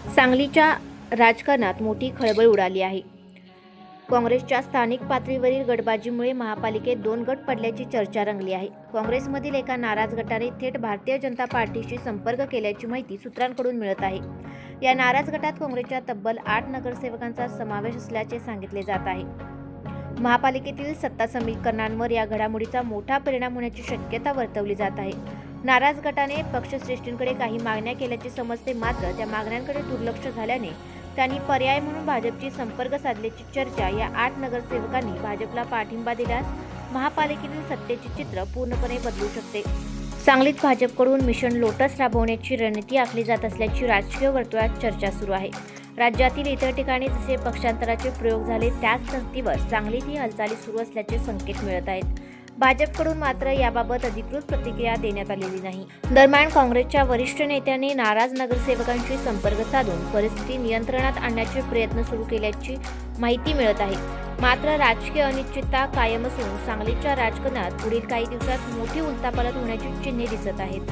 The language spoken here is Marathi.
सांगलीच्या राजकारणात मोठी खळबळ उडाली आहे. काँग्रेसच्या स्थानिक पातळीवरील गटबाजीमुळे महापालिकेत 2 गट पडल्याची चर्चा रंगली आहे. काँग्रेसमधील एका नाराज गटाने थेट भारतीय जनता पार्टीशी संपर्क केल्याची माहिती सूत्रांकडून मिळत आहे. या नाराज गटात काँग्रेसच्या तब्बल 8 नगरसेवकांचा समावेश असल्याचे सांगितले जात आहे. महापालिकेतील सत्ता समीकरणांवर या घडामोडीचा मोठा परिणाम होण्याची शक्यता वर्तवली जात आहे. नाराज गटाने पक्षश्रेष्ठींकडे काही मागण्या केल्याचे समजते, मात्र त्या मागण्यांकडे दुर्लक्ष झाल्याने त्यांनी पर्याय म्हणून भाजपची संपर्क साधल्याची चर्चा. या 8 नगरसेवकांनी भाजपला पाठिंबा दिल्यास महापालिकेतील सत्तेचे चित्र पूर्णपणे बदलू शकते. सांगलीत भाजपकडून मिशन लोटस राबवण्याची रणनीती आखली जात असल्याची राजकीय वर्तुळात चर्चा सुरू आहे. राज्यातील इतर ठिकाणी जसे पक्षांतराचे प्रयोग झाले त्याच धर्तीवर सांगलीत ही हालचाली सुरू असल्याचे संकेत मिळत आहेत. भाजपकडून मात्र याबाबत अधिकृत प्रतिक्रिया देण्यात आलेली नाही. दरम्यान काँग्रेसच्या वरिष्ठ नेत्यांनी नाराज नगरसेवकांशी संपर्क साधून परिस्थिती नियंत्रणात आणण्याचे प्रयत्न सुरू केल्याची माहिती मिळत आहे. मात्र राजकीय अनिश्चितता कायम असून सांगलीच्या राजकारणात पुढील काही दिवसात मोठी उलथापालथ होण्याची चिन्हे दिसत आहेत.